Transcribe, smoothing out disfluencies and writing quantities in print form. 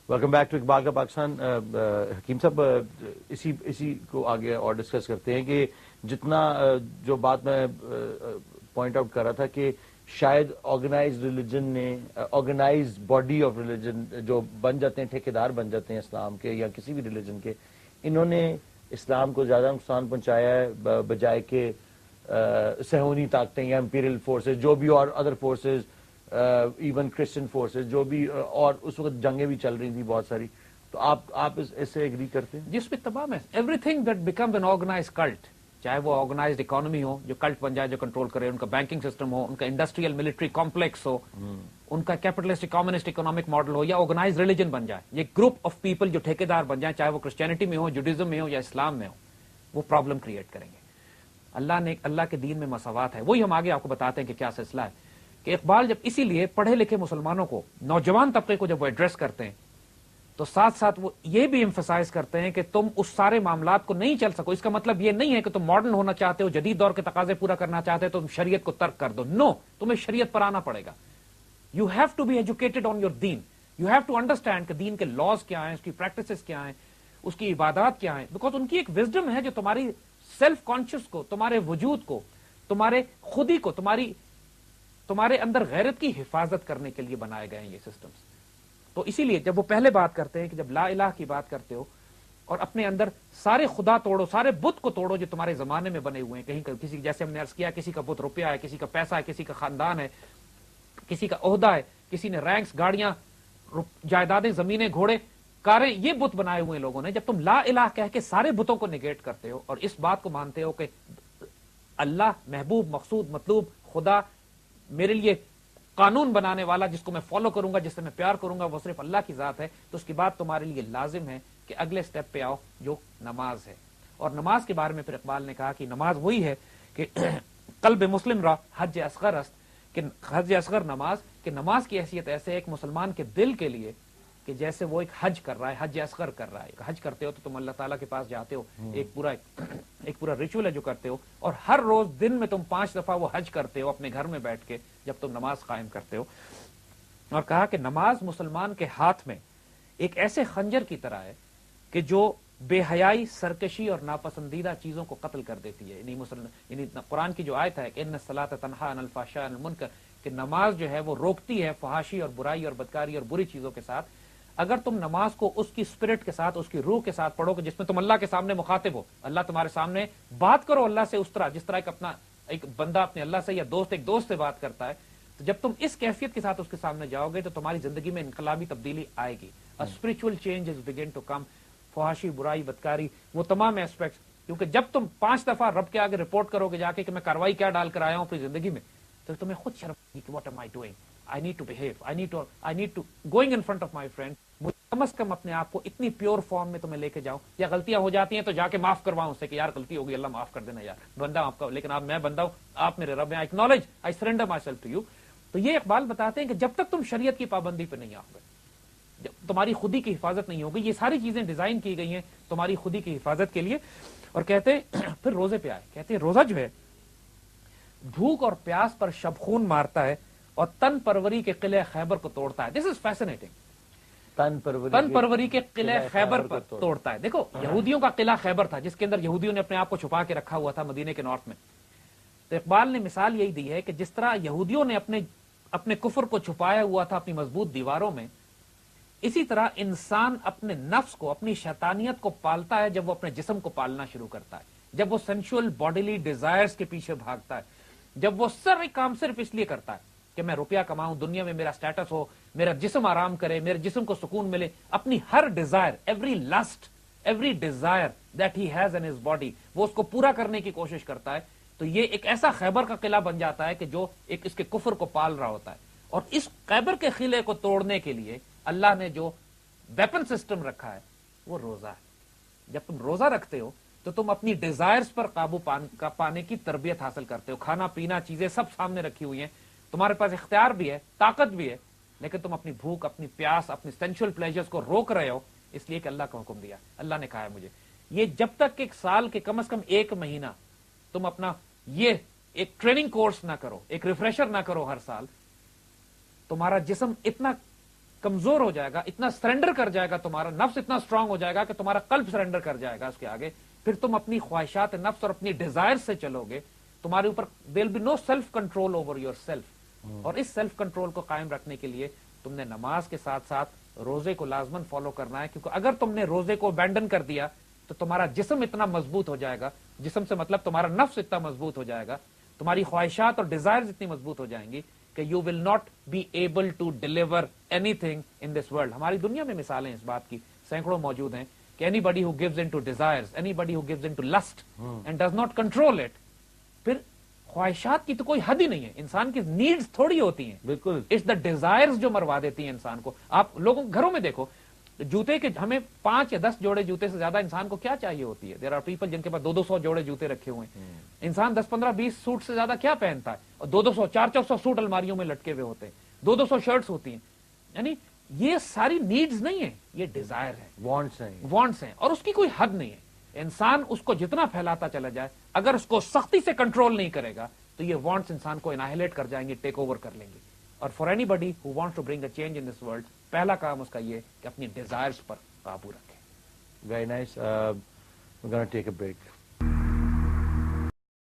Welcome back to Iqbal کا پاکستان. حکیم صاحب اسی کو آگے اور ڈسکس کرتے ہیں کہ جتنا جو بات میں پوائنٹ آؤٹ کر رہا تھا کہ شاید آرگنائز ریلیجن نے آرگنائز باڈی آف ریلیجن جو بن جاتے ہیں ٹھیکیدار بن جاتے ہیں اسلام کے یا کسی بھی ریلیجن کے, انہوں نے اسلام کو زیادہ نقصان پہنچایا ہے بجائے کہ صہیونی طاقتیں یا امپیریل فورسز جو بھی اور other forces even Christian forces جو بھی اور اس وقت جنگیں بھی چل رہی تھیں بہت ساری. تو آپ اس سے ایگری کرتے ہیں؟ جس پہ تمام ہے every thing that become an organise cult, چاہے وہ آرگنائزڈ اکانومی ہو جو کلٹ بن جائے جو کنٹرول کرے, ان کا بینکنگ سسٹم ہو, ان کا انڈسٹریل ملٹری کمپلیکس ہو, ان کا کیپٹلسٹ کمیونسٹ اکنامک ماڈل ہو, یا آرگنائز ریلیجن بن جائے, یہ گروپ آف پیپل جو ٹھیکیدار بن جائیں, چاہے وہ کرسچینٹی میں ہو, جوڈیزم میں ہو یا اسلام میں ہو, وہ پرابلم کریٹ کریں گے. اللہ کے دین میں مساوات ہے, وہی ہم آگے آپ کو بتاتے ہیں کہ کیا سلسلہ ہے. کہ اقبال جب اسی لیے پڑھے لکھے مسلمانوں کو, نوجوان طبقے کو جب وہ ایڈریس کرتے ہیں تو ساتھ ساتھ وہ یہ بھی ایمفسائز کرتے ہیں کہ تم اس سارے معاملات کو نہیں چل سکو. اس کا مطلب یہ نہیں ہے کہ تم ماڈرن ہونا چاہتے ہو, جدید دور کے تقاضے پورا کرنا چاہتے ہو, تم شریعت کو ترک کر دو. نو, تمہیں شریعت پر آنا پڑے گا. You have to be educated on your deen. You have to understand کہ دین کے لاز کیا ہیں, اس کی پریکٹسز کیا ہیں, اس کی عبادات کیا ہیں, بیکاز ان کی ایک وزڈم ہے جو تمہاری سیلف کانشیس کو, تمہارے وجود کو, تمہارے خودی کو, تمہارے اندر غیرت کی حفاظت کرنے کے لیے بنائے گئے ہیں یہ سسٹمز. تو اسی لیے جب وہ پہلے بات کرتے ہیں کہ جب لا الہ کی بات کرتے ہو اور اپنے اندر سارے خدا توڑو, سارے بت کو توڑو جو تمہارے زمانے میں بنے ہوئے ہیں, کہیں کسی جیسے ہم نے عرض کیا, کسی کا بت روپیہ ہے, کسی کا پیسہ ہے, کسی کا خاندان ہے, کسی کا عہدہ ہے, کسی نے رینکس, گاڑیاں, جائیدادیں, زمینیں, گھوڑے, کاریں, یہ بت بنائے ہوئے لوگوں نے. جب تم لا الہ کہہ کے سارے بتوں کو نگیٹ کرتے ہو اور اس بات کو مانتے ہو کہ اللہ محبوب, مقصود, مطلوب, خدا, میرے لیے قانون بنانے والا جس کو میں فالو کروں گا, جس سے میں پیار کروں گا, وہ صرف اللہ کی ذات ہے, تو اس کے بعد تمہارے لیے لازم ہے کہ اگلے سٹیپ پہ آؤ جو نماز ہے. اور نماز کے بارے میں پھر اقبال نے کہا کہ نماز وہی ہے کہ قلب مسلم را حج اصغر است, کہ حج اصغر نماز, کہ نماز کی حیثیت ایسے ایک مسلمان کے دل کے لیے کہ جیسے وہ ایک حج کر رہا ہے, حج اصغر کر رہا ہے. حج کرتے ہو تو تم اللہ تعالیٰ کے پاس جاتے ہو, ایک پورا ریچول ہے جو کرتے ہو, اور ہر روز دن میں تم 5 دفعہ وہ حج کرتے ہو اپنے گھر میں بیٹھ کے جب تم نماز قائم کرتے ہو. اور کہا کہ نماز مسلمان کے ہاتھ میں ایک ایسے خنجر کی طرح ہے کہ جو بے حیائی, سرکشی اور ناپسندیدہ چیزوں کو قتل کر دیتی ہے. یعنی قرآن کی جو آیت ہے کہ ان الصلاۃ تنہی عن الفحشاء والمنکر, کہ نماز جو ہے وہ روکتی ہے فحاشی اور برائی اور بدکاری اور بری چیزوں کے ساتھ. اگر تم نماز کو اس کی اسپرٹ کے ساتھ, اس کی روح کے ساتھ پڑھو کہ جس میں تم اللہ کے سامنے مخاطب ہو, اللہ تمہارے سامنے, بات کرو اللہ سے اس طرح جس طرح ایک بندہ اپنے اللہ سے یا ایک دوست سے بات کرتا ہے, تو جب تم اس کیفیت کے ساتھ اس کے سامنے جاؤ گے تو تمہاری زندگی میں انقلابی تبدیلی آئے گی. Spiritual change is begun to come. فحاشی, برائی, بدکاری, وہ تمام ایسپیکٹس, کیونکہ جب تم 5 دفعہ رب کے آگے رپورٹ کرو گے جا کے کہ میں کاروائی کیا ڈال کر آیا ہوں اپنی زندگی میں, تو تمہیں خود شرم آئے گی کہ what am I doing, I need to behave, I need to going in front of my friend, مجھے کم از کم اپنے آپ کو اتنی پیور فارم میں تمہیں لے کے جاؤں, یا غلطیاں ہو جاتی ہیں تو جا کے معاف کرواؤں اس سے کہ یار غلطی ہو گئی, اللہ معاف کر دینا یار, بندہ آپ کا, لیکن میں بندہ ہوں, آپ میرے رب ہیں, I acknowledge, I surrender myself to you. تو یہ اقبال بتاتے ہیں کہ جب تک تم شریعت کی پابندی پہ نہیں آؤ گے, جب تمہاری خودی کی حفاظت نہیں ہوگی, یہ ساری چیزیں ڈیزائن کی گئی ہیں تمہاری خودی کی حفاظت کے لیے. اور کہتے ہیں پھر روزے پہ آئے, کہتے ہیں روزہ جو ہے بھوک اور پیاس پر شبخون مارتا ہے اور تن پروری کے قلعہ خیبر کو توڑتا ہے. دس از فیسنیٹنگ. تن پروری کے قلعہ خیبر پر توڑتا ہے. دیکھو یہودیوں کا قلعہ خیبر تھا جس کے اندر یہودیوں نے اپنے آپ کو چھپا کے رکھا ہوا تھا مدینے کے نارتھ میں. تو اقبال نے مثال یہی دی ہے کہ جس طرح یہودیوں نے اپنے کفر کو چھپایا ہوا تھا اپنی مضبوط دیواروں میں, اسی طرح انسان اپنے نفس کو, اپنی شیطانیت کو پالتا ہے جب وہ اپنے جسم کو پالنا شروع کرتا ہے, جب وہ سینشول باڈیلی ڈیزائرز کے پیچھے بھاگتا ہے, جب وہ سارے کام صرف اس لیے کرتا ہے کہ میں روپیہ کماؤں, دنیا میں میرا سٹیٹس ہو, میرا جسم آرام کرے, میرے جسم کو سکون ملے, اپنی ہر desire, every lust, every desire that he has in his body, وہ اس کو پورا کرنے کی کوشش کرتا ہے. تو یہ ایک ایسا خیبر کا قلعہ بن جاتا ہے کہ جو ایک اس کے کفر کو پال رہا ہوتا ہے. اور اس خیبر کے قلعے کو توڑنے کے لیے اللہ نے جو ویپن سسٹم رکھا ہے وہ روزہ ہے. جب تم روزہ رکھتے ہو تو تم اپنی ڈیزائرز پر قابو پانے کی تربیت حاصل کرتے ہو. کھانا پینا چیزیں سب سامنے رکھی ہوئی ہیں, تمہارے پاس اختیار بھی ہے, طاقت بھی ہے, لیکن تم اپنی بھوک, اپنی پیاس, اپنی سینشل پلیجرز کو روک رہے ہو اس لیے کہ اللہ کا حکم دیا. اللہ نے کہا ہے مجھے یہ, جب تک کہ 1 سال کے کم از کم 1 مہینہ تم اپنا یہ ایک ٹریننگ کورس نہ کرو, ایک ریفریشر نہ کرو ہر سال, تمہارا جسم اتنا کمزور ہو جائے گا, اتنا سرنڈر کر جائے گا, تمہارا نفس اتنا اسٹرانگ ہو جائے گا کہ تمہارا قلب سرنڈر کر جائے گا اس کے آگے, پھر تم اپنی خواہشات نفس اور اپنی ڈیزائر سے چلو گے, تمہارے اوپر there be no self control over yourself. اور اس سیلف کنٹرول کو قائم رکھنے کے لیے تم نے نماز کے ساتھ ساتھ روزے کو لازمن فالو کرنا ہے, کیونکہ اگر تم نے روزے کو ابینڈن کر دیا تو تمہارا جسم اتنا مضبوط ہو جائے گا, جسم سے مطلب تمہارا نفس اتنا مضبوط ہو جائے گا, تمہاری خواہشات اور ڈیزائرز اتنی مضبوط ہو جائیں گی کہ you will not be able to deliver anything in this world. ہماری دنیا میں مثالیں اس بات کی سینکڑوں موجود ہیں کہ anybody who gives in to desires, anybody who gives in to lust and does not control it. پھر خواہشات کی تو کوئی حد ہی نہیں ہے, انسان کی نیڈز تھوڑی ہوتی ہیں, بالکل اٹس دا ڈیزائرز جو مروا دیتی ہیں انسان کو. آپ لوگوں گھروں میں دیکھو, جوتے کے ہمیں 5 یا 10 جوڑے جوتے سے زیادہ انسان کو کیا چاہیے ہوتی ہے. دیر آر پیپل جن کے پاس 200 جوڑے جوتے رکھے ہوئے ہیں. انسان 10, 15, 20 سوٹ سے زیادہ کیا پہنتا ہے, اور 200, 400 سوٹ الماریوں میں لٹکے ہوئے ہوتے ہیں, 200 شرٹس ہوتی ہیں. یعنی یہ ساری نیڈز نہیں ہیں, یہ ڈیزائر ہے, وانٹس ہیں, اور اس کی کوئی حد نہیں ہے. انسان اس کو جتنا پھیلاتا چلا جائے, اگر اس کو سختی سے کنٹرول نہیں کرے گا تو یہ وانٹس انسان کو انہائلیٹ کر جائیں گے, ٹیک اوور کر لیں گے. اور for anybody who wants to bring a change in this world, پہلا کام اس کا یہ کہ اپنی ڈیزائرز پر قابو رکھے. Very nice. We're going to take a break.